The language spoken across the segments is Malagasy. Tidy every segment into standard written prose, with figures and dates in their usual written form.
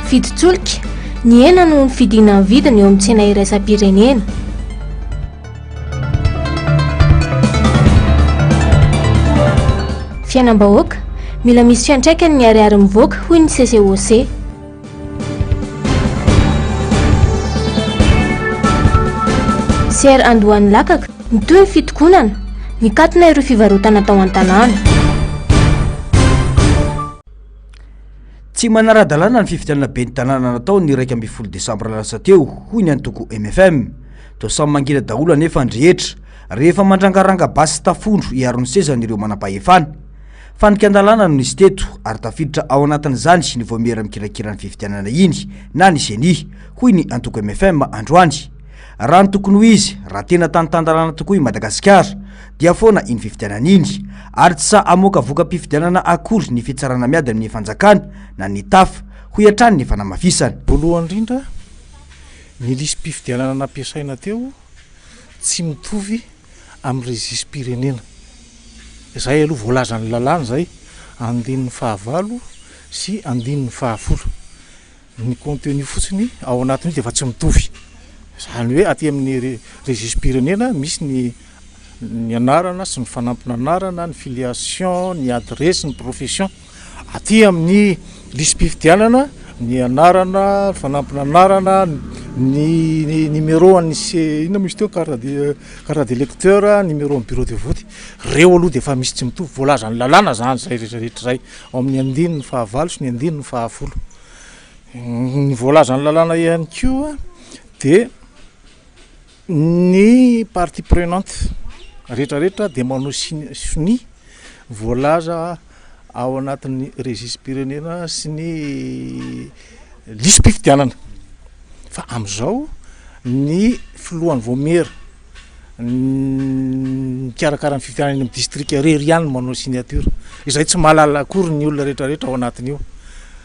Fiditsoloka ny hena no nifidina ny vidiny eo amin'ny tsena iraisam-pirenena. Fiainam-bahoaka mila misy fiantraikany ny ariary mivoaka hoy ny CCOC. Ser Andohany Lakaka nitoy ny fitokonana nikatona ireo fivarotana tao an-tanàna. Tsy manara-dalàna ny fifidianana ben'ny tanàna natao ny 1 Desambra lasa teo hoy ny antoko MFM. Toa samy mangina daholo anefa andrehetra rehefa mandrangaranga basy tafondro hiaro ny sezan'ireo manam-pahefana. Fanikan-dalàna no nisy teto ary tafiditra ao anatin'izany ny voamera mikirakira ny fifidianana iny na ny zeny hoy ny antoko MFM androany. Raha ny tokony ho izy raha tena tan-dalàna tokoa i Madagasikara dia foana iny fifidianana iny ary tsy sa amoaka voka-pifidianana akory ny fitsarana miady amin'ny fanjakana na ny tafa ho hatrany ny fanamafisana. Voalohany indrindra ny lisam-pifidianana nampiasaina teo tsy mitovy amin'ny registre-pirenena. Izay aloha voalazan'ny lalàna zay 19 sy 19. Ny contenu fotsiny ao anatin'io dia efa tsy mitovy. Zany hoe aty amin'ny registre-pirenena misy ny anarana sy ny fanampina anarana, ny filiation, ny adresse, ny profession. Aty amin'ny lisam-pifidianana ny anarana, fanampina anarana, ny numéro an'y ina misy teo carte d'électeur, numéro amin'ny bureau de vote. Reo aloha dia efa misy tsy mitovy voalazan'ny lalàna zany zay rehetrarehetra zay ao amin'ny 19 sy ny 19. Ny voalazan'ny lalàna ihany koa dia ny partie prenante rehetrarehetra dia manao siny voalaza ao anatin'ny registre-pirenena sy ny lisam-pifidianana. Fa amin'izao ny filohan'ny voamera mikarakara ny fifidianana amin'ny district reriany manao signature. Izay tsy mahalala akory ny olona rehetrarehetra ao anatin'io.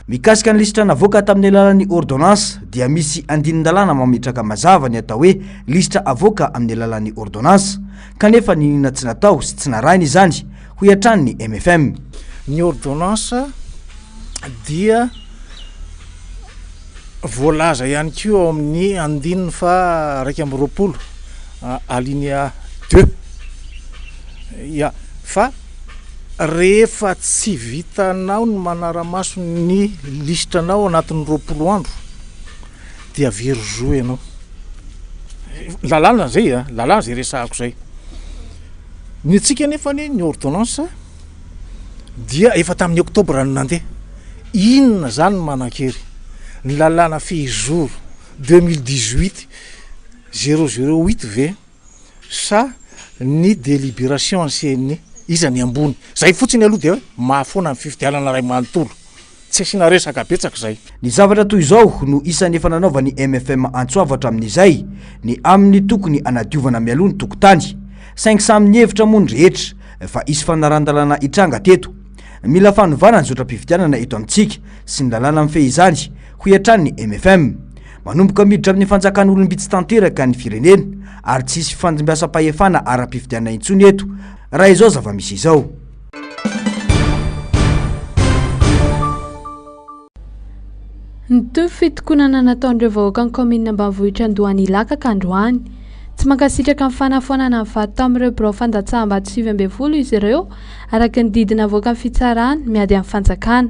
Mikasika ny lisitra navoaka tamin'ny alalan'ny ordonnance dia misy andinin-dalàna mametraka mazava ny atao hoe lisitra avoaka amin'ny alalan'ny ordonnance kanefa ninona tsy natao sy tsy narahina izany ho hatrany ny MFM. Ny ordonnance dia voalaza ihany koa ao amin'ny 2 alinéa 2 ya fa rehefa tsy vitanao ny manara-maso ny listranao anatin'ny 20 andro dia very jour ianao. Lalàna zay lalàna zay resahako zay. Ny antsika nefa ny ordonnance dia efa tamin'ny oktobra no nandeha. Inona zany manan-kery? Ny lalàna jour 2018 008 ve sa ny délibération ancienne iza ny ambony. Zay fotsiny aloha dia mahafoana ny fifidianana ray manontolo. Tsy asina resaka betsaka zay. Ny zavatra toy izao no isan'ny efa nanaovan'ny MFM antsoavatra amin'izay ny amin'ny tokony anadiovana mialoha ny tokotany. Saingy samy ny hevitra moa ny rehetra fa isy fanaran-dalàna hitranga teto. Mila fanovana ny zotra-pifidianana eto amintsika sy ny lalàna amin'ny fehizany ho hatrany ny MFM. Manomboka miditra amin'ny fanjakan'olombitsy tanteraka ny firenena ary tsisy fandimbiasam-pahefana ara-pifidianana intsony eto raha izao zava-misy izao. Ny fitokonana nataon'ireo vahoaka ny commune ambanivohitra Andohany Lakaka androany. Tsy mankasitraka amin'ny fanafoanana ny vato tamin'ireo birao fandatsaham-bato 20 izy ireo araka ny didina avoaka ny fitsarana miady amin'ny fanjakana.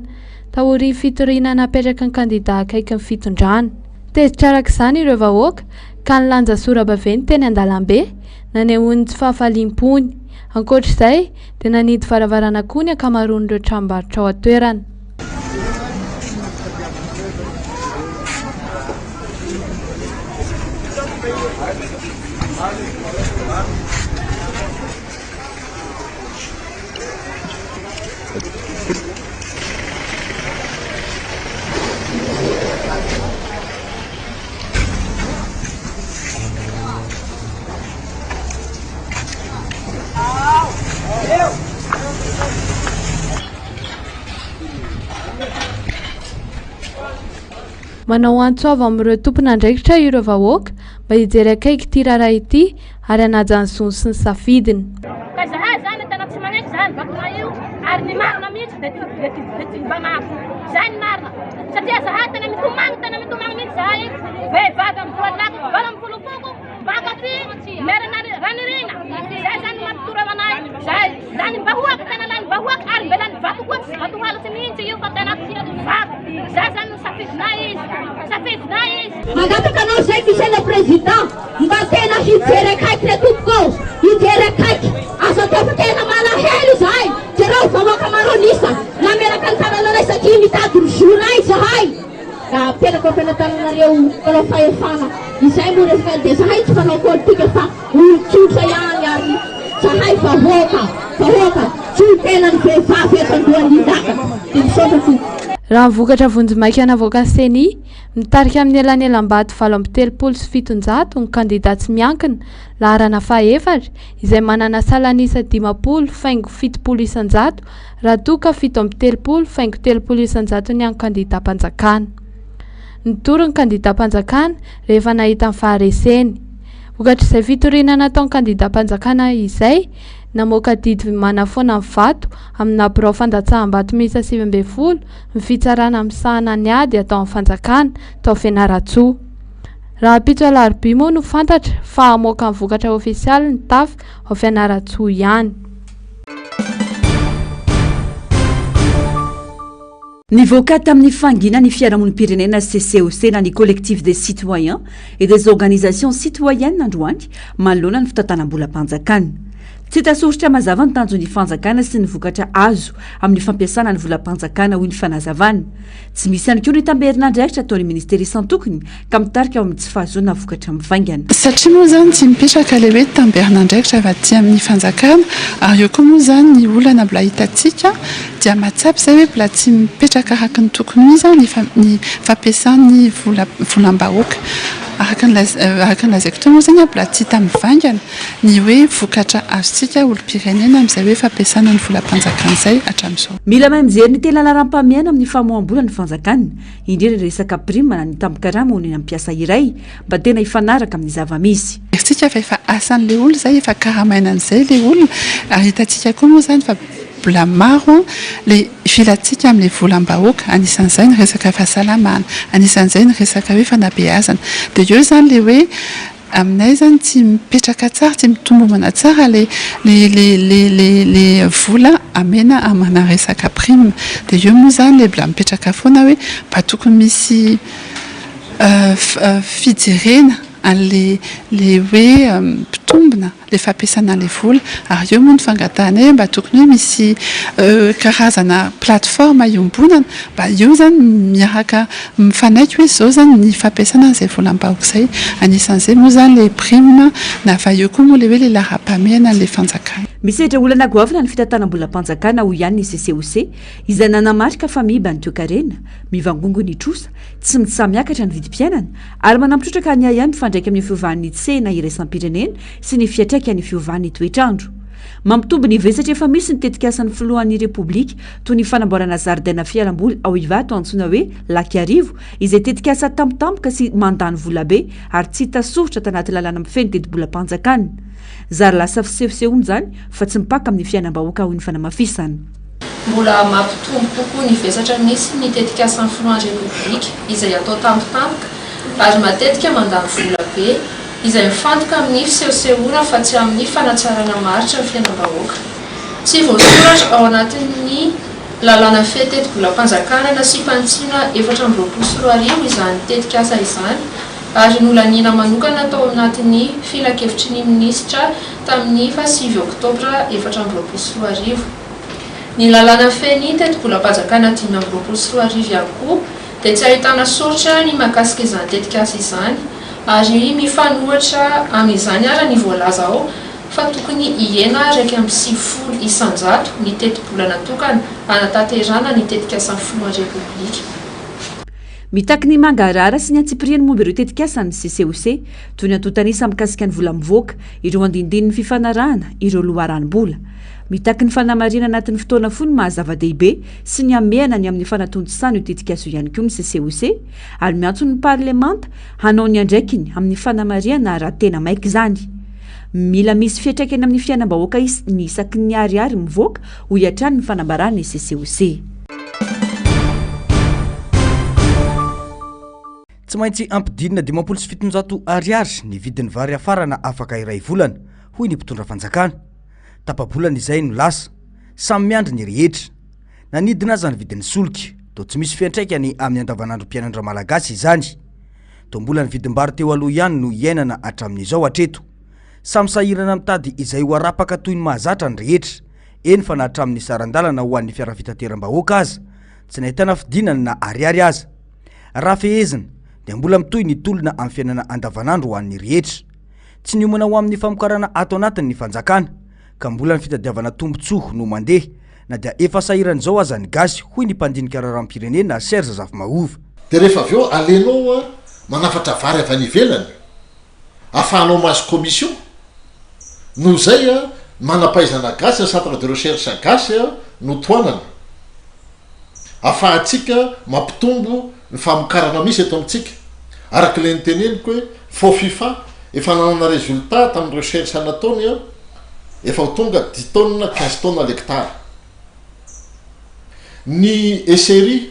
Tahory fitoriana napetraka ny kandida akaiky ny fitondrana. Tezitra araka izany ireo vahoaka ka nilanja sora-baventy teny an-dalambe nanehoany tsy fahafaliam-pony. Ankoatr'izay dia nanidy varavarana koa ny ankamaroan'ireo tranombarotra ao an-toerana. Manao antsoava amin'ireo tompon'andraikitra ireo vahoaka mba hijery akaiky ity raharaha ity ary hanaja ny zony sy ny safidiny. Ka zahay zany tena tsy magnaiky zany bakona io ary ny marina mihitsy dia tsy mba mafy zay ny marina satria zahay tena mitomagny mihitsy zahay vehivavy amin'ny voalaka valo amin'ny folofoko bakapy merana ranirina zay zany mampitora anay zay lany bahoaka tena lany bahoaka ary mbe lany vato koa vato halatsy mihitsy io fa tena vato zay zany safidinay izy magataka anao zay monsieur le président mba tena hijery akaiky le tompoko hijery akaiky asa tofa tena malahelo zahay jereo vahoaka maronisa nameraka ny tanananay satria mitady rojonay zahay ka apetraka ampenatananareo mpanao fahefana izay moa resaka dia zahay tsy mpanao politika fa olo-tsotra ihany ary zahay vahoaka tsy tena ny vehivavy eto Andohanilaka dia misaotra raha nivokatra vonjimaiky anavoaka seni mitarika amin'ny elanelam-bato 7 ny kandidat tsy miankina laharana fahaefatra izay manana salanisa 10.7 raha toka 7.3 ny any kandidat mpanjakana nitory ny kandidat mpanjakana rehefa nahita ny fahareseny vokatra izay fitoriana nataony kandidat mpanjakana izay namoaka didy manafoana ny vato amina birao fandatsaham-bato miisa 7 ny fitsarana amin'ny sahana ny ady atao amin'ny fanjakana tao Fianaratsoa raha pitso alarobia moa no fantatra fa amoaka ny vokatra ofisialy ny tafy ao Fianaratsoa ihany. Nivoaka tamin'ny fangina ny fiarahamonim-pirenena CCOC na ny collectif des citoyens et des organisations citoyennes androany manoloana ny fitantanam-bolam-panjakana. Tsy tasoritra mazava ny tanjon'ny fanjakana sy ny vokatra azo amin'ny fampiasana ny volam-panjakana hoy ny fanazavana. Tsy misy ihany koa ny tamberin'andraikitra ataon'ny ministera isan-tokony ka mitarika ao amin'ny tsy fahazoana vokatra mivaingana. Satria moa zany tsy mipetraka le hoe tamberin'andraikitra avy aty amin'ny fanjakana ary eo koa moa zany ny olana mbola hitantsika dia matsapy zay hoe mbola tsy mipetraka araka ny tokony mihitsy ny fampiasany volam-bahoaka. Araka ny lazaiko teo moa zany mbola tsy hita mivaingana ny hoe vokatra azontsika olo-pirenena amin'izay hoe fampiasana ny volam-panjakana izay hatramin'izao. Mila mahay mijery ny tena laharam-pamiana amin'ny famoaham-bola ny fanjakana indrindra ny resaka prime na ny tambon-karama hoy ny ampiasa iray mba tena hifanaraka amin'ny zava-misy. Tsika fa efa asan'le olona zay efa karamainan'izay le olona ary hitantsika koa moa zany fa mbola maro le filatsika amin'ny volam-bahoaka anisan'izay ny resaka fahasalamana anisan'izay ny resaka hoe fanabeazana dia eo zany le hoe aminay zany tsy mipetraka tsara tsy mitombomana tsara le vola amena amana resaka prime dia eo moa zany le mbola mipetraka foana hoe mba tokony misy fijerena an'le hoe mpitombona le fampiasana le vola ary eo moa ny fangatahana hoe mba tokony hoe misy karazana plateforme iombonana mba eo zany miaraka mifanaiky hoe zao zany ny fampiasana an'izay volam-bahoaka izay anisan'izay moa zany le prime na va eo koa moa le hoe le laharam-pahamehana n'le fanjakana. Misehatra olana goavana ny fitantanam-bolam-panjakana ho ihany ny CCOC izay nanamarika fa miba ny toekarena mivangongo ny trosa tsy mitsamiakatra ny vidim-piainana ary manampitrotraka ny ihany mifandraika amin'ny fiovan'ny tsena iraisam-pirenena sy ny fiatraika ny fiovan'ny toetrandro. Mampitombo ny vesatra efa misy ny tetikasan'ny filohan'ny repoblika toy ny fanamboarana zaridaina fialamboly ao Ivato antsoina hoe Laky Arivo izay tetikasa tampotampoka sy mandany vola be ary tsy hita soritra tanaty lalàna mifeny teti-bolam-panjakana. Zary lasa fisehosehony zany fa tsy mipaka amin'ny fiainam-bahoaka hoy ny fanamafisana. Mbola mampitombo kokoa ny vesatra misy ny tetikasan'ny filohan'ny repoblika izay atao tampotampoka ary matetika mandany vola be izay mifantoka amin'ny fisehosehoana fa tsy amin'ny fanatsarana maritra ny fiainam-bahoaka. Tsy voasoratra ao anatin'ny lalàna feteti-bolam-panjakana na sipantsina 424 izany tetikasa izany ary nolaniana manokana tao anatin'ny filakevitry ny minisitra tamin'ny 7 oktobra 424. Ny lalàna feny teti-bolam-panjakana 524 ihany koa dia tsy ahitana soratra ny mahakasika izany tetikasa izany ary mifanohitra amin'izany ara ny voalaza ao fa tokony ihena 150 isanjato ny teti-bola natokana anatanterana ny tetikasan'ny filohan'ny repoblika. Mitaky ny mangarara sy ny antsipiriany momba ireo tetikasa ny CCOC toy ny antotanisa mikasika ny vola mivoaka ireo andindin'ny fifanarahana ireo loharam-bola. Mitaky ny fanamarina anatin'ny fotoana fony mahazava-dehibe sy ny amehana ny amin'ny fanatonjosana io tetikaso ihany koa ny CCOC ary miantso ny parlemanta hanao ny andraikiny amin'ny fanamarihana raha tena maika izany. mila misy fiatraikana amin'ny fiainam-bahoaka ny isaky ny ariary mivoaka ho iatrany ny fanambarana CCOC. tsy maintsy ampidinina 700 ariary ny vidin'ny vary afarana afaka iray volana hoy ny mpitondra fanjakana. Tapabolana izay no lasa samy miandry ny rehetra nanidina aza ny vidin'ny solika to tsy misy fiantraikany amin'ny andavanandro mpianatra malagasy izany. To mbola ny vidim-bary teo aloha ihany no iainana hatramin'izao hatreto. Samy sahirana mitady izay ho arapaka toy ny mahazatra ny rehetra. Eny fa na hatramin'ny sarandalana ho an'ny fiara fitateram-bahoaka aza tsy nahitana fidinana na ariary aza. Raha fehezina dia mbola mitoy ny tolona amin'ny fiainana andavanandro ho an'ny rehetra. Tsy niomana ho amin'ny famokarana ato anatin'ny fanjakana ka mbola ny fitadiavana tombotsoa no mandeha na dia efa sahiran'izao aza ny gasy hoy ny mpandinika raharam-pirenena Serge Zafimahova. Dia rehefa avy eo alenao manafatra vary avy any ivelany afahanao mahazo commission noho izay manampaizana gasy centre de recherche gasy no toanana afahantsika mampitombo ny famokarana misy eto amintsika araka le nyteneniko hoe faux FIFA efa nanana résultat tamin'ny recherche nataony efa ho tonga 10 tonnes 15 tonnes l'hectare. Ny esserie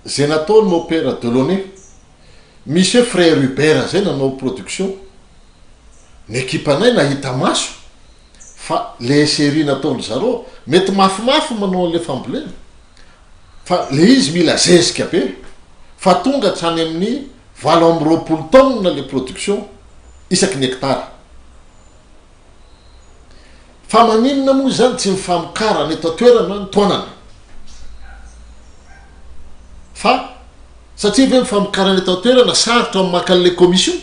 zay nataony mopera Delaunay misy hoe frère Hubert zay nanao production ny ekipanay nahita maso fa le esserie nataony zareo mety mafimafy manao le fambolena fa le izy mila zezika be fa tonga trany amin'ny 20 tonnes le production isaky ny hectare. Fa maninona moa zany tsy mifamokarana eto toerana ny toanana fa satria ve mifamokarana eto toerana sarotra maka le commission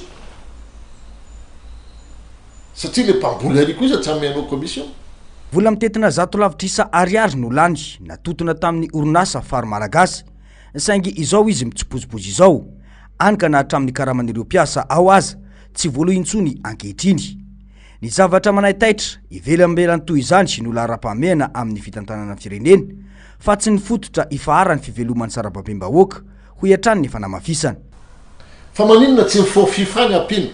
satria le mpamboly ary kosa tsy amenao commission. Vola mitetina zato lavitrisa ariary no lany natotona tamin'ny orinasa fary malagasy saingy izao izy mitsopozipozy izao anika na hatramin'ny karaman'ireo mpiasa ao aza tsy voalo intsony ankehitriny. Ny zavatra manaytaitra ivelambelany toy izany sy nola ara-pamehana amin'ny fitantanana firenena fa tsy ny fototra ifaharany fiveloman'ny sarababem-bahoaka ho iatrany ny fanamafisana. Fa maninona tsy ny faux FIFA ny ampina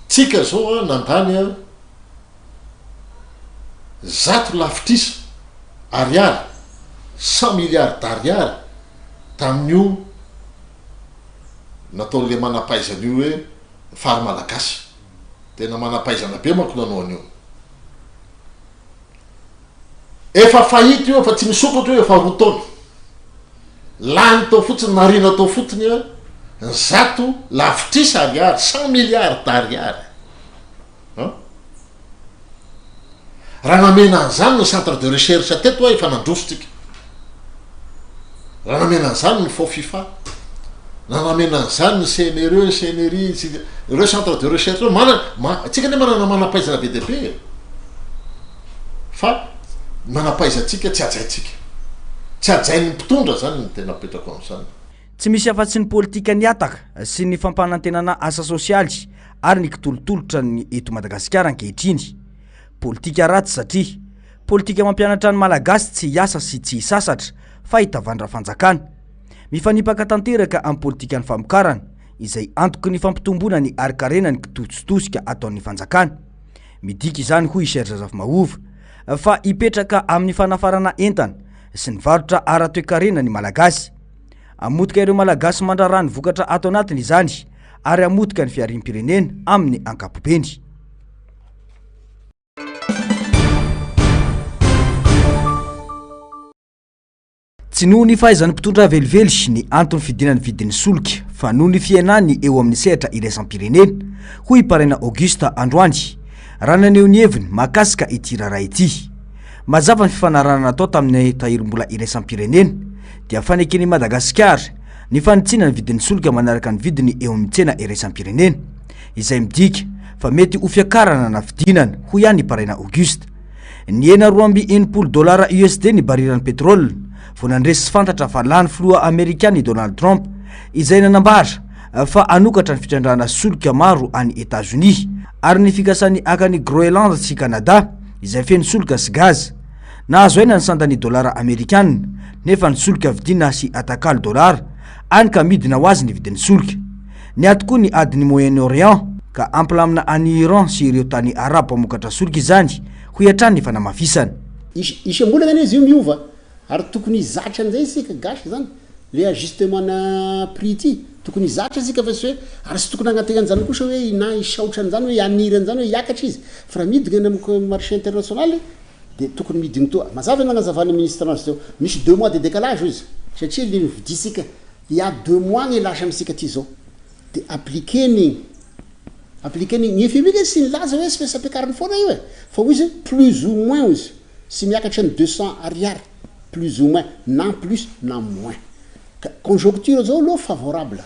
tsika zao nandany 100 lavitrisa ariary 100 milliards d'ariary tamin'io nataon'le manampaizana io hoe fary malagasy tena manampaizana be manko nanao an'io. Efa fahita io fa tsy misokatra io efa roa taona lany tao fotsiny narina tao fotony 100 lavitrisa ariary 100 milliards d'ariary raha namena an'izany ny centre de recherche teto efa nandrosotsika raha namena an'izany ny faux FIFA na namena an'izany ny CNRI ireo centre de recherche tsika ne manana manampaizana be dia be fa manampaizantsika tsy ajaitsika tsy ajain'ny mpitondra zany ny tena petrako amin'izany. Tsy misy afa-tsy ny politika niataka sy ny fampanantenana asa sosialy ary ny kitolotolotra ny eto Madagasikara ankehitriny. Politika ratsy satria politika mampianatra ny malagasy tsy hiasa sy tsy hisasatra fa hitavandra fanjakana. Mifanipaka tanteraka amin'ny politika ny famokarana izay antoky ny fampitomboana ny arikarenany kitotsitosika ataon'ny fanjakana. Midika izany hoy Serge Zafimahova fa ipetraka amin'ny fanafarana entana sy ny varotra ara-toekarena ny malagasy. Amotika ireo malagasy mandrarany vokatra ato anatiny izany ary amotika ny fiarim-pirenena amin'ny ankapobeny. Tsy noho ny fahaizany mpitondra velively ny antony fidinany vidin'ny solika fa noho ny fiainany eo amin'ny sehatra iraisam-pirenena hoy Parena Augusta Androany raha naneho ny heviny mahakasika ity raharaha ity. Mazava ny fifanarahana natao tamin'ny tahirim-bola iraisam-pirenena dia fanekeny Madagasikara ny fanitsiana ny vidin'ny solika manaraka ny vidiny eo amin'ny tsena iraisam-pirenena izay midika fa mety ho fiakarana na fidinana hoy ihany Parena Augusta. Ny $2.4 USD ny bariran'ny petrolina vao nandresy fantatra fa lany filoha Amerikany Donald Trump izay nanambara fa anokatra ny fitrandrana solika maro any Etats-Unis ary ny fikasany akany Groenland sy Canada izay feno solika sy gaz. Nahazo aina ny sandany $, nefa ny solika vidina sy atakalo $, any ka midina ho azy ny vidin'ny solika. Ny atoko ny adiny Moyen-Orient ka amplamina any Iran sy ireo tany arabo mpamokatra solika izany ho iatrany ny fanamafisana. Isambolana izy io miova ary tokony izatra an'izay isika gasy zany le ajustement na prix ty tokony izatra isika fa sy hoe ary sy tokony agnategna an'izany kosa hoe na isaotra an'izany hoe aniry an'izany hoe iakatra izy fa raha midigna amin'ny marché international de tokony midigny toa mazava nagnazavana ministre anazy teo misy 2 mois de décalage izy satria le vidisika il y a 2 mois ny lasa amitsika ty zao de appliquer ny FMI sy nilaza hoe sy fiasa-piakariny foana io fa izy plus ou moins izy sy miakatra ny 200 ariary plus ou moins na plus na moins conjoncture zao aloha favorable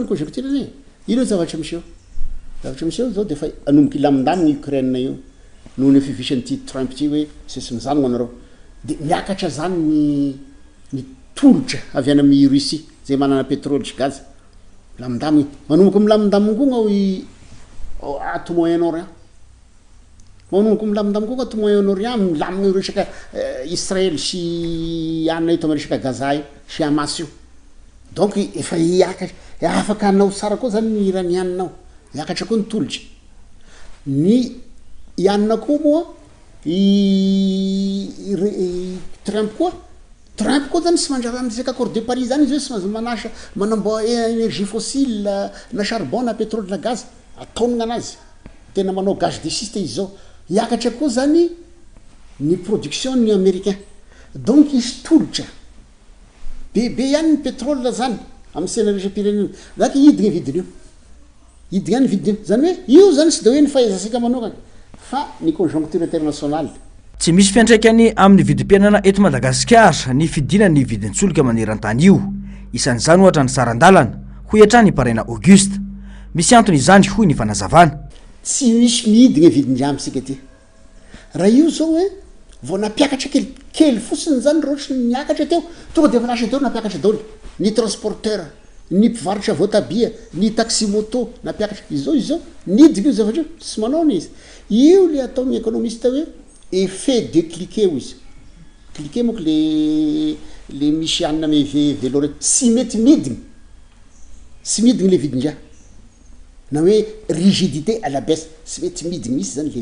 ny conjoncture zay ino zavatra miseho zao de fa anomboka ilamindaminy Ukraine io noho ny fivisan'ity Trump ty hoe sesy mizanona anareo de miakatra zany ny tolotra avy any amin'ny Russie zay manana pétrole sy gaz lamindaminy manomboka milamindaminy koa ato Moyen-Orient manomboka milamindaminy koa ato Moyen-Orient milamina ireo resaka Israël sy anna ito resaka Gaza sy Hamas io donc efa iakatra afaka anao sara koa zany ny iranianao iakatra koa ny tolotra ny ianna koa moa Trump koa zany sy mandrava am'zay accord de Paris zany izy hoe sy manasa manamboa énergie fossile na charbon na pétrole na gaz ataonina anazy tena manao gaz de schiste izy zao iakatra koa zany ny production ny américain donc izy tolotra bebe ihany ny pétrole zany amin'ny sena resam-pirenena zaka idigna vidiny io zany hoe io zany sy de hoe ny fahaizasika manokana fa ny conjoncture internationale. Tsy misy fiantraikany amin'ny vidim-piainana eto Madagasikara ny fidina ny vidintsoloka maneran-tany io isan'izany ohatra ny sarandalana ho iatrany paraina Auguste misy antony izany hoy ny fanazavana tsy misy mihidigna vidin-drano sika ty raha io zao hoe vao napiakatra kely fotsiny zany roatra niakatra teo tonga de lasa teo napiakatra daholo ny transporteur ny mpivarotra voatabia ny taxi moto napiakatra izy zao nidigna io zavatra tsy manao izy io le ataon'ny économiste hoe effet de cliquet izy cliquet moko le misy anina me velore sy mety midigny le vidin-dra na hoe rigidité à la baisse sy mety midigny misy zany le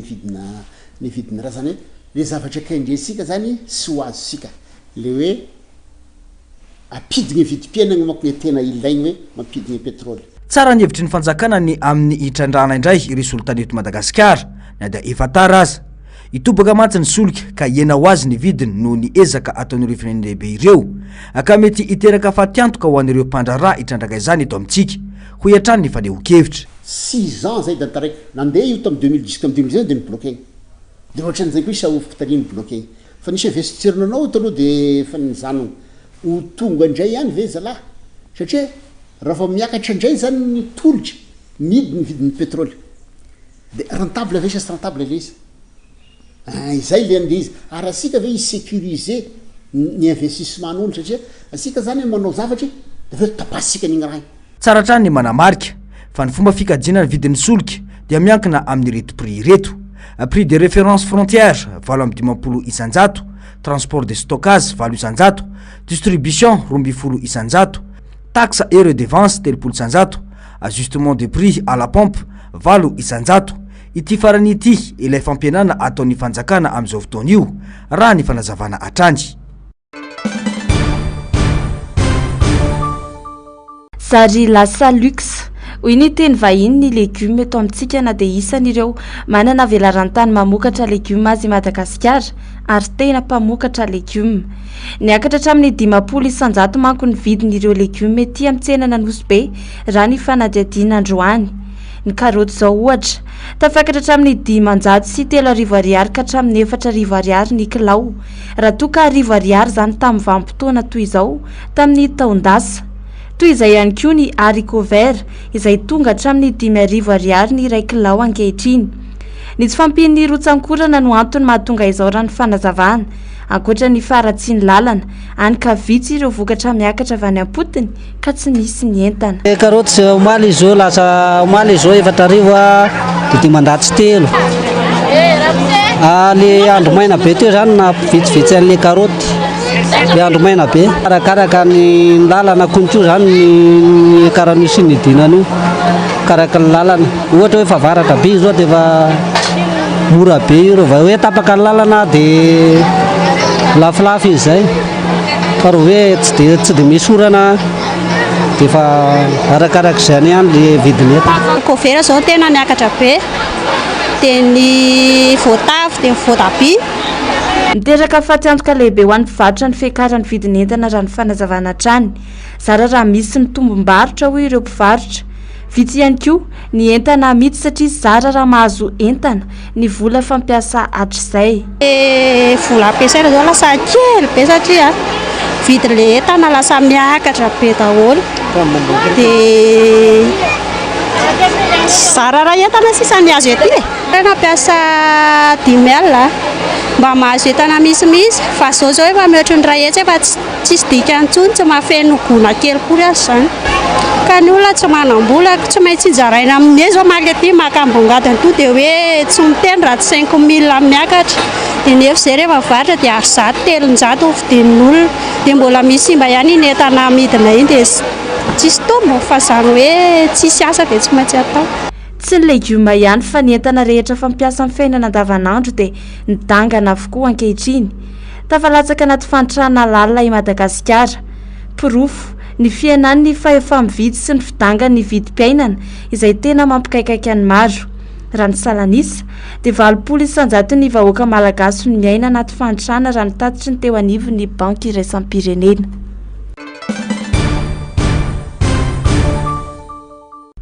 vidina raha zany hoe le zavatra kaindresika zany sy ho azo sika le hoe apidigny vidim-piainana manko ny tena ilaigny hoe mampidiny pétrole. Tsara ny hevitry ny fanjakana ny amin'ny hitrandrana indray iresy olo tany eto Madagasikara na dia efa tara aza itobaka mantsy ny solika ka iena ho azy ny vidiny noho ny ezaka ataon'ireo firenena lehibe ireo ka mety hiteraka fatiantoka ho an'ireo mpandrarà hitrandraka izany eto amintsika ho iatrany ny faneho-kevitra 6 ans zay dataraiky nandeha io tamy 2010 tamy 2019 de nibloquegny de ohatran'izay koa isaofoko tariny bloquegny fa nisy investirenanao taloha de fa nizanona ho tonga indray ihany ve zalahy satria raha fa miakatra indray zany ny tolotra midy ny vidin'ny pétrole de rentable ve sy rentable le izy izay le andeha izy ary asika ve isécuriser ny investissement n'olo satria asika zany manao zavatra de ve tapasika n'igny raha tsara trany ny manamarika fa ny fomba fikajiana ny vidin'ny solika dia miankina amin'ny reto prix reto prix de référence frontière valo amby 50 isanjato transport de stockage valo isanjato distribution 12 isanjato taxe et redevance 3 isanjato ajustement de prix à la pompe valo isanjato ity farany ity ilay fampianana ataon'ny fanjakana amin'izao fotoana io raha ny fanazavana atrany. Zary lasa luxe hoy ny teny vahiny ny legioma eto amintsika na dia isan'ireo manana velarantany mamokatra legioma azy Madagasikara ary tena mpamokatra legioma. Niakatra hatramin'ny 50 isanjato manko ny vidin'ireo legioma ety amin'ny tsena Anosy raha ny fanadihadiana androany. Ny karoty zao ohatra tafakatra hatramin'ny 500 sy 3,000 ariary ka hatramin'ny 4,000 ariary ny kilao raha toa ka 1,000 ariary zany tamin'ny vanim-potoana toy izao tamin'ny taondasa. Toy izay ihany koa ny haricot vert izay tonga hatramin'ny 5,000 ariary ny iray kilao ankehitriny. Ny tsy fampian'ny rotsankorana no antony mahatonga izao raha ny fanazavana ankoatra ny faratsy ny lalana any ka vitsy ireo vokatra miakatra avy any am-potony ka tsy misy mientana. Karoty zao omaly izy lasa omaly izy 4,000 de 300 le andro maina be teo zany na vitsivitsy an'le karoty le andro maina be arakaraka ny lalana konto zany ny karaha misy ny dinany io. karaka ny lalana ohatra hoe favaratra be zao dia efa mora be io reo va hoe tapaka ny lalana dia lafilafy izy zay fa ro hoe tsy dia misy orana dia efa arakarak'izay any ihany le vidiny eto. Kovera zao tena miakatra be dia ny voatavo dia ny voatabia. Miteraka fahatsanjoka lehibe ho an'ny mpivarotra ny fiakarany vidin'entana raha ny fanazavana trany zara raha misy ny tombom-barotra hoy ireo mpivarotra. Vitsy ihany koa ny entana amidy satria zara raha mahazo entana ny vola fampiasa hatr'izay. Vola ampiasaina zao lasa kely be satria vidin'le entana lasa miakatra be daholo dia zara raha entana sisa mihazo ety tena ampiasa 10,000 mba mahazo entana misimisy fa zao efa mihoatra ny ray hetsy efa tsisy dikany intsony tsy mahafeno gona kely kory azy zany ka ny olona tsy manam-bola tsy maintsy njaraina amin'e zao malety makambongadiny to dia hoe tsy miteny raha tsy 5,000 miakatra dia nefa zay rehefa varotra dia 100-300 vidin'olona dia mbola misy simba ihany ny entana amidina iny dia tsisy tombo fa zany hoe tsisy asa dia tsy maintsy atao. Tsy ny legioma ihany fa ny entana rehetra fampiasa amin'ny fiainana andavanandro dia nidangana avokoa ankehitriny. Tafalatsaka anaty fantrana lalina i Madagasikara. Pirofo ny fiainan'ny fa efa mividy sy ny fidangany ny vidim-piainana izay tena mampikaikaika ny maro. Raha ny salanisa dia 80 isanjato ny vahoaka malagasy no miaina anaty fantrana raha ny tatitry ny teo anivon'ny banky iraisam-pirenena.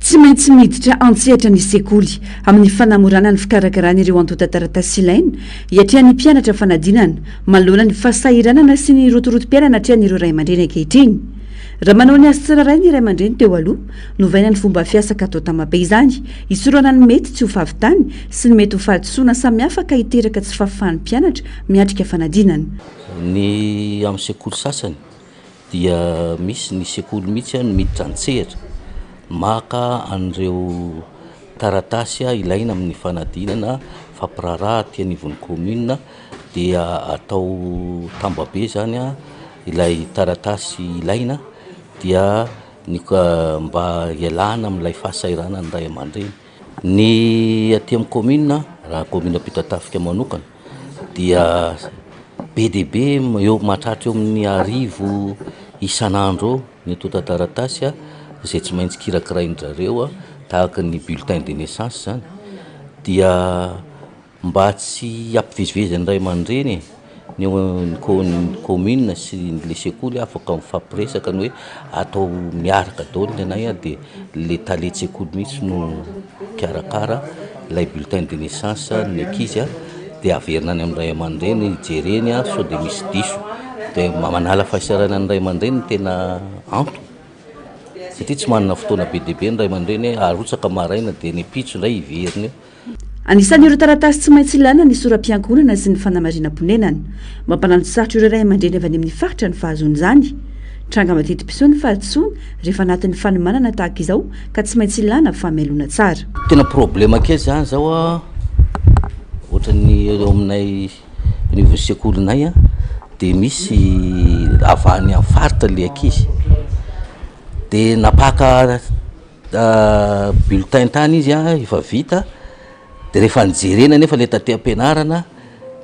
Tsy maintsy miditra antsehatra ny sekoly amin'ny fanamorana ny fikarakarana ireo antotan-taratasy ilaina hiatria ny mpianatra fanadinana manoloana ny fahasahiranana sy ny rotorotom-piainana hatrian'ireo ray aman-dreny ankehitriny. Raha manao ny azy tsirairay ny ray aman-dreny teo aloha novaina ny fomba fiasaka atao tamabe izany isorana ny mety tsy ho favitany sy ny mety ho fahadisoana samihafa ka hiteraka tsy fahafahan'ny mpianatra miatrika fanadinana. Ny amin'ny sekoly sasany dia misy ny sekoly mihitsy no miditra antsehatra maka an'ireo taratasy ilaina amin'ny fanadinana fampiraraha aty anivon'ny commune dia atao tambabe zany ilay taratasy ilaina dia mba ialana amin'ilay fahasairana ny ray aman-dreny. Ny aty amin'ny commune raha commune Ampitatafika manokana dia be dia be eo mahatratra eo amin'ny 10,000 isan'andro ny antotan-taratasy izay tsy maintsy kirakirain-drareo tahaka ny bulletin de naissance zany dia mba tsy ampivezivezy ny ray aman-dreny ny commune sy le sekoly afaka mifampiresaka ny hoe atao miaraka daholo ny anay dia le talety sekoly mihitsy no karakara ilay bulletin de naissance ny ankizy dia averina any amin'ny ray aman-dreny jereny sao dia misy diso dia manala fahasarana ny ray aman-dreny tena anto satria tsy manana fotoana be dia be ny ray aman-dreny arotsaka maraina dia ny pitso indray iveriny eo. Anisan'ireo taratasy tsy maintsy ilana ny soram-piangonana sy ny fanamarina-ponenana mampanano-sarotra ireo ray aman-dreny avy any amin'ny faritra ny fahazoana izany. Tranga mateti-pisoa ny fahadisoana rehefa anatin'ny fanomanana tahaka izao ka tsy maintsy ilana fahamelona tsara. Tena problema kely zany zao ohatra ny eo aminay niveau sekolinay dia misy avany amin'ny faritra le ankizy dia napaka bulletin tany izy efa vita dia rehefa nijerena nefa le taty ampianarana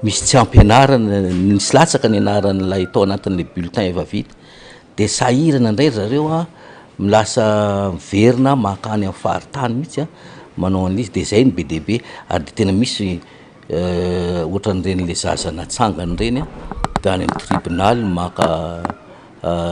misy tsy ampianarana nisy latsaka ny anaran'ilay tao anatin'le bulletin efa vita dia sahirana indray zareo milasa miverina makany amin'ny faritany mihitsy manao an'izy dia zay ny be dia be ary dia tena misy ohatran'ireny le zaza natsangany ireny dia any amin'ny tribunal maka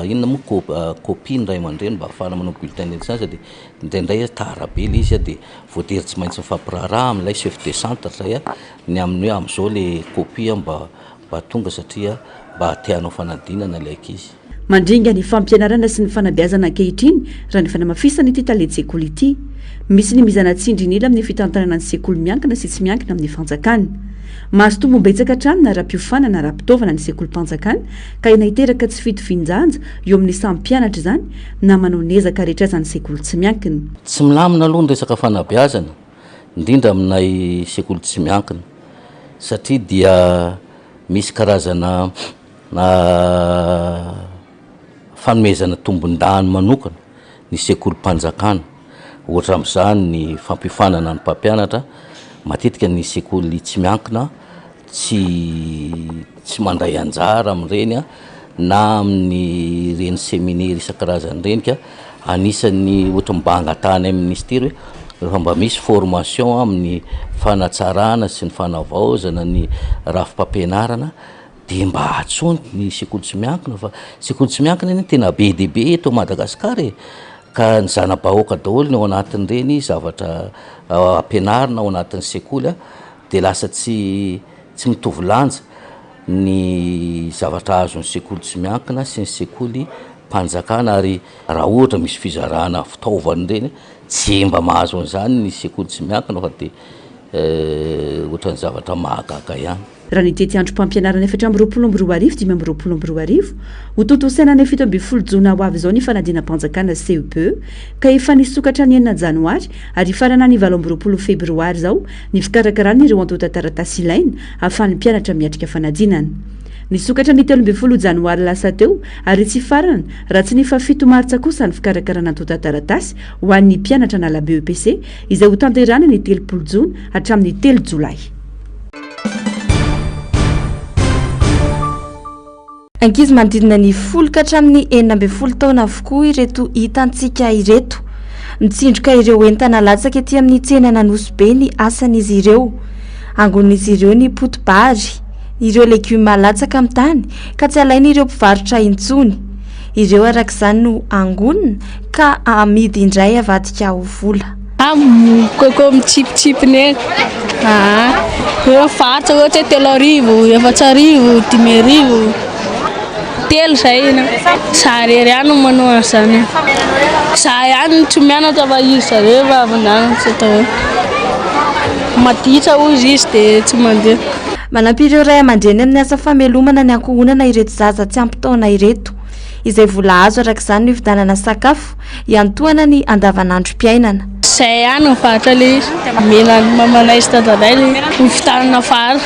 inona moa copie ny ray aman-dreny mba ahafahana manao bulletin de naissance dia indraindray tarabe le izy dia voatery tsy maintsy mifampiraraha amin'ilay chef de centre zay ny amin'ny hoe amin'izao le copie mba tonga satria mba tianao fanadinana ilay ankizy. Mandringa ny fampianarana sy ny fanabeazana ankehitriny raha ny fanamafisana ity talety sekoly ity. Misy ny mizana tsindrinila amin'ny fitantanana ny sekoly miankina sy tsy miankina amin'ny fanjakana. Mahazo tombom-betsaka hatrany na raha-piofanana na raha-pitaovana ny sekolim-panjakana ka ina hiteraka tsy fitovinjanja eo amin'ny samy mpianatra izany na manao nezaka rehetra azany sekoly tsy miankina. Tsy milamina aloha ny resaka fanabeazana indrindra aminay sekoly tsy miankina satria dia misy karazana fanomezana tombon-dany manokana ny sekolim-panjakana ohatra am'izany ny fampifanana ny mpampianatra matetika ny sekoly tsy miankina tsy mandray anjara amin'ireny a na amin'ny reny séminaire isan-karazany reny ka anisan'ny ohatra mba angatany amin'ny ministera hoe rehefa mba misy formation amin'ny fanatsarana sy ny fanavaozana ny rafim-pampianarana de mba atsony ny sekoly tsy miankina fa sekoly tsy miankina iny tena be deaibe eto Madagasikara e ka ny zana-bahoaka daholo ny ao anatin'ireny zavatra ampianarina ao anatin'ny sekoly a de lasa tsy mitovy lanja ny zavatra azon'ny sekoly tsy miankina sy ny sekoly mpanjakana ary raha ohatra misy fizarana fitaovany reny tsy mba mahazo an'izany ny sekoly tsy miankina fa de ohatran'ny zavatra mahagaga ihany raha ny tety andro mpampianarana efatra amby 20 dimy amby 20 ho totosaina ny 7 jona ho avy izao ny fanadinam-panjakana CEPE ka efa nisokatra ny 9 janoary ary farana ny 20 febroary zao ny fikarakarana ireo antota-taratasy ilaina ahafahan'ny mpianatra miatrika fanadinana nisokatra ny 13 janoary lasa teo ary tsy farana raha tsy ny fa 7 martsa kosa ny fikarakarana antota-taratasy ho an'ny mpianatra na la BEPC izay ho tanterana ny 3 jona hatramin'ny 3 jolay. Ankizy manodidina ny 10 ka hatramin'ny 12 taona avokoa ireto hitantsika ireto mitsindroka ireo entana latsaka ety amin'ny tsenana Nosy be ny asan'izy ireo angon'izy ireo ny potibary ireo legioma latsaka amin'ny tany ka tsy alaina ireo mpivarotra intsony ireo arak'izany no angonina ka amidy indray avadika ho vola koko mitsipitsipiny eo fahatsa ohatra 3,000 4,000 5,000 telo zay na sarery ihany manao an'izany za ihany tsy mianatra fa izy zareo fa avindana tsy atao maditra hozy izy de tsy mandeha manampy ireo ray aman-dreny amin'ny asa famelomana ny ankohonana ireto zaza tsy ampy-taona ireto izay vola azo arak'izany ny fidanana sakafo iantoana ny andavanandrom-piainana zay ihany mivatra le izy mena mamanay sy dadanay le mivitanana fara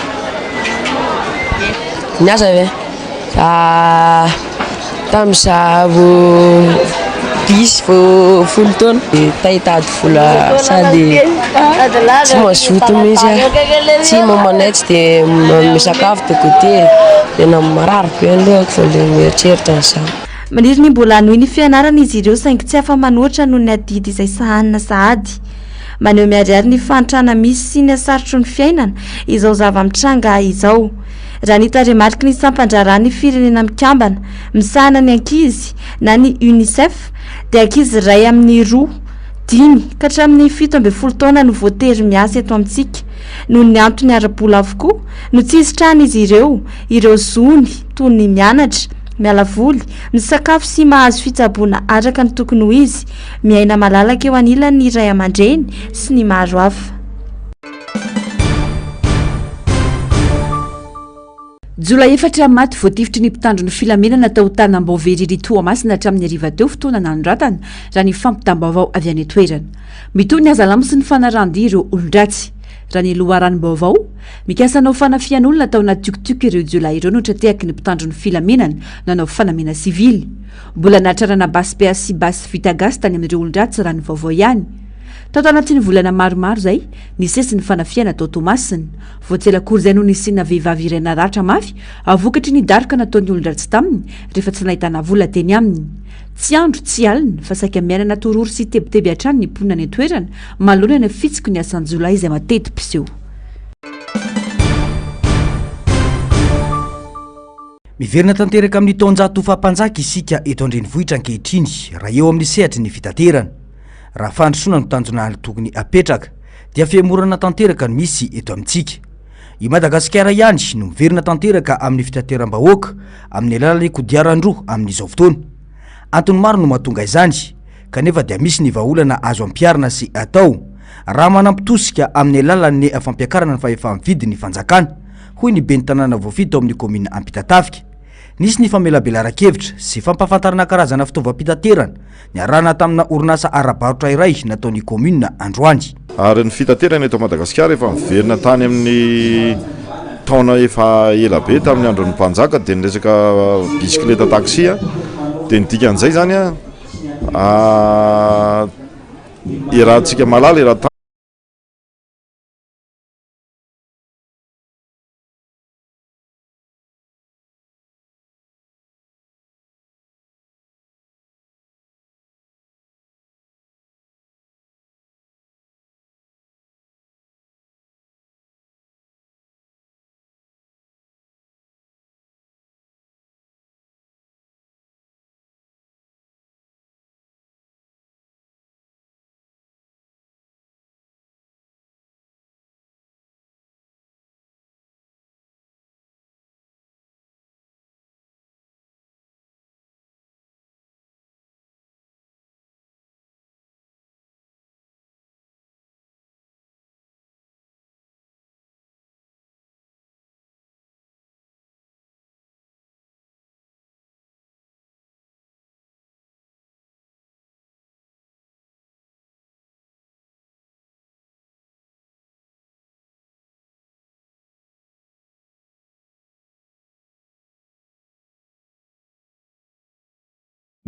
ny asa ve tamin'izavo 10 vo 10 taona tahitady vola sady tsy mazoto mihitsy tsy mamanay tsy de misakafo de côté tena marary be alohako fa le mieritreritra n'izany maniry ny mbola anohy ny fianarana izy ireo saingy tsy afa manoatra noho ny adidy izay sahanina sahady maneho miariary ny fantrana misy sy ny asarotro ny fiainana izao zava-mitranga izao raha nitaremarika ny sampandrarany firenena mikambana misahana ny ankizy na ny UNICEF dia ankizy ray amin'ny 2 5 ka hatramin'ny 17 taona no voatery miasa eto amintsika noho ny antony ara-bola avokoa no tsy isitrahana izy ireo zony toy ny mianatra miala voly misakafo sy mahazo fitsaboana araka ny tokony ho izy miaina malalaka eo anilan'ny ray aman-dreny sy ny maro hafa. Jolay 4 maty voatifitry ny mpitandro ny filamenana tao Tanambao-Veriry Toamasina hatramin'ny hariva teo fotoana nanoratana raha ny fampitam-baovao avy any toerana mitoy ny azalamo sy ny fanarandy ireo olon-dratsy raha ny loharanom-baovao mikasanao fanafian'olona tao anaty tiokotioko ireo Jolay ireo no tratehaky ny mpitandro ny filamenana nanao fanamena sivily mbola natrarana basy pea sy basy vitagasy tany amin'ireo olon-dratsy raha ny vaovao ihany tao anatin'ny volana maromaro zay nisesy ny fanafiana tao Tomasina voatselakory zay no nisina vehivavy iray naratra mafy avokatry ny daroka nataon'ny olon-dratsy taminy rehefa tsy nahitana vola teny aminy tsy andro tsy alina fa saika miainana torory sy tebiteby hatrany ny mponina ny toerana malohana ny fitsiko ny asan'ny Jolay izay matety piseho. Miverina tanteraka amin'ny taonjato fampanjaka isika eto andrenivohitra ankehitriny raha eo amin'ny sehatry ny fitaterana raha fandrosoana no tanjona tokony apetraka dia fiamorana tanteraka no misy eto amintsika i Madagasikara ihany no miverina tanteraka amin'ny fitateram-bahoaka amin'ny alalan'ny kodiaran-droa amin'izao fotoana antony maro no mahatonga izany kanefa dia misy ny vahaolana azo ampiarina sy atao raha manampitosika amin'ny alalan'ny fampiakarana ny fahefa mividy ny fanjakana hoy ny ben'ny tanàna voafito ao amin'ny komina Ampitatafika nisy ny famelabelara-kevitra sy fampafantarana karazana fitaovam-pitaterana ny arahana tamina orinasa ara-barotra iray nataon'ny komina androany ary ny fitaterana eto Madagasikara efa miverina tany amin'ny taona efa ela be tamin'ny andron'ny mpanjaka dia niresaka bisikleta taxi dia ny dikan'izay zany irahantsika malala iraha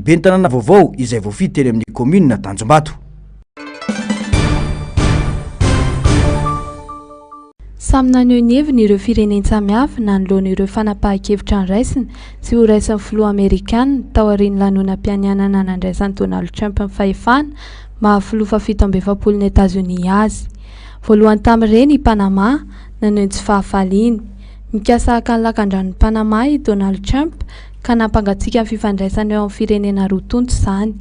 be ny tanàna vaovao izay voafidy teny amin'ny commune Tanjombato. Samy naneho ny heviny ireo fireneny samihafa nanoloana ireo fanapahan-kevitra niraisiny sy ho raisin'ny filoha Amerikanina tao aorian'ny lanonam-pianianana nandraisan'i Donald Trump ny fahefana mahafiloha fafito amby efapolo ny États-Unis azy. Voalohany tamin'ireny i Panama naneho ny tsy fahafaliany. Mikasa haka ny lakandran'ny Panama i Donald Trump ka nampangatsiaka ny fifandraisana eo amin'ny firenena roa tonto izany.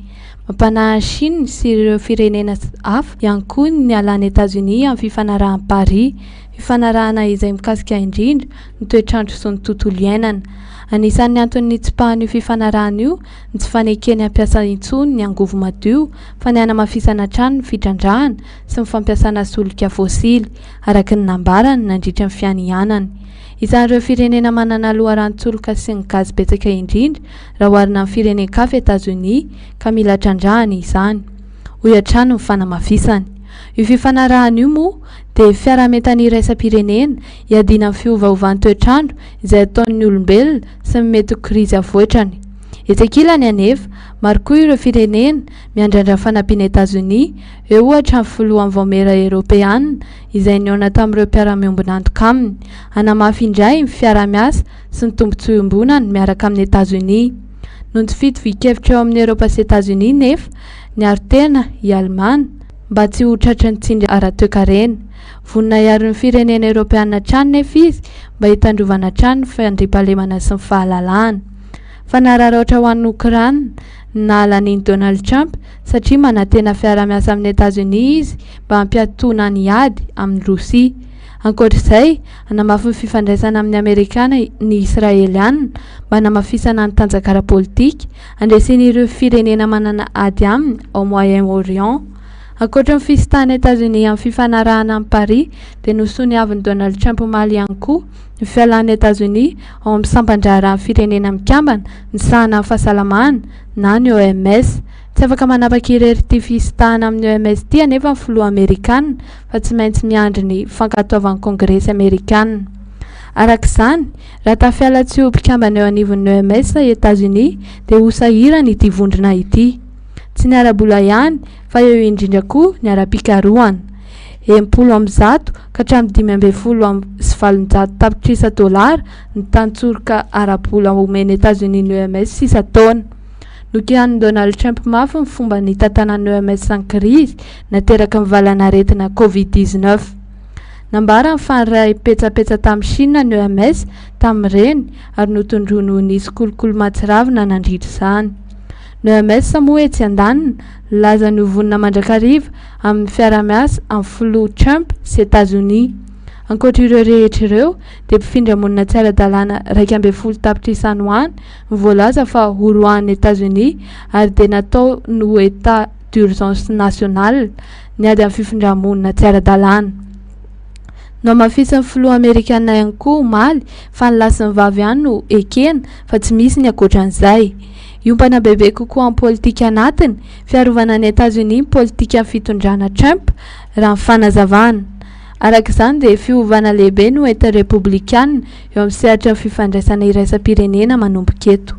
Mampanahy ny Chine sy ireo firenena hafa ihany koa ny halan'ny États-Unis amin'ny fifanarahany Paris, fifanarahana izay mikasika indrindra ny toetrandro sy ny tontolo iainana. Anisan'ny antony tsy pahan'io fifanarahana io ny tsy fanekeny hampiasa intsony ny angovo madio fa ny hanamafisana trano ny fitrandrahana sy ny fampiasana solika fosily araka ny nambarany nandritra ny fianianany. Isan'ireo firenena manana loharano-tsoloka sy ny gazy betsaka indrindra raha oharina amin'ny firenen-kafa États-Unis ka mila trandrahana izany. Hoy hatrany ny fanamafisany. Io fifanarahana io moa dia fiarametana iraisam-pirenena hiadina amin'ny fiovaovan'ny toetrandro izay ataon'ny olombelona sy mety ho krizy avoatrany. Etsakilany anefa, maro koa ireo firenena miandrandra ny fanampiana États-Unis eo ohatra ny filohan'ny vaomera Eoropeanina izay nihaona tamin'ireo mpiara-miombona antoka aminy, hanamafy indray ny fiara-miasa sy ny tombontsoam-bonany miaraka amin'ny États-Unis. Noho ny fitovy-kevitra eo amin'ny Eropa sy États-Unis nefa, niaro tena i Alemana mba tsy ho tratry ny tsindry ara-toe-karena. Vonona hiaro ny firenena Eoropeanina trano nefa izy mba hitandrovana trano ny fandriampahalemana sy ny fahalalahana. Fa nararaotra ho an'ny Ukraine na halan'iny Donald Trump satria manantena fiara-miasa amin'ny États-Unis izy mba hampiatona ny ady amin'ny Rosia. Ankoatr'izay, hanamafy ny fifandraisana amin'ny Amerikana ny Israeliana mba hanamafisana ny tanjakara politika, andresen'ireo firenena manana ady aminy ao Moyen-Orient. Ankoatra ny fisitahan'ny États-Unis amin'ny fifanarahana amin'ny Paris dia nosoniavin'i Donald Trump omaly ihany koa ny fialan'ny États-Unis ao amin'ny sampandraharahan'ny firenena mikambana ny sahana amin'ny fahasalamana na ny OMS. Tsy afaka manapaka irery ity fisitahana amin'ny OMS ity anefa ny filoha Amerikanina fa tsy maintsy miandry ny fankatoavan'ny Kongresy Amerikanina. Arak'izany, raha tafiala tsy ho mpikambana eo anivon'ny OMS i États-Unis dia ho sahirana ity vondrona ity. Tsy ny ara-bola ihany fa eo indrindra koa ny ara-pikarohana. 70 ka hatramin'ny 5.7 tapitrisa dolara ny tantsorika ara-bola omeny États-Unis ny OMS isa-taona. Nokian'i Donald Trump mafy ny fomba ny tantanan'ny OMS ny krizy nateraka ny valanaretina Covid-19. Nambara ny fanray petsapetsa tamin'ny Chine ny OMS tamin'ireny ary notondrono nisy kolokolo matsiravina nandritra izany. Ny OMS moa etsy andaniny laza ny vonina mandrakariva amin'ny fiara-miasa amin'ny filoha Trump sy États-Unis. Ankoatra ireo rehetra ireo dia mpifindra monina tsy ara-dalàna 12 tapitrisa ny hoany voalaza fa horohan'ny États-Unis ary dia natao no état d'urgence nationale ny ady amin'ny fifindra-monina tsy ara-dalàna. No mafisan'ny filoha Amerikana ihany koa omaly fa ny lasin'ny vavy ihany no ekena fa tsy misy ny ankoatran'izay. Iompana bebe kokoa amin'ny politika anatiny, fiarovana ny États-Unis politika fitondrana Trump raha ny fanazavana. Arak'izany dia fiovana lehibe no enta republikanina eo amin'ny sehatra ny fifandraisana iraisam-pirenena manomboka eto.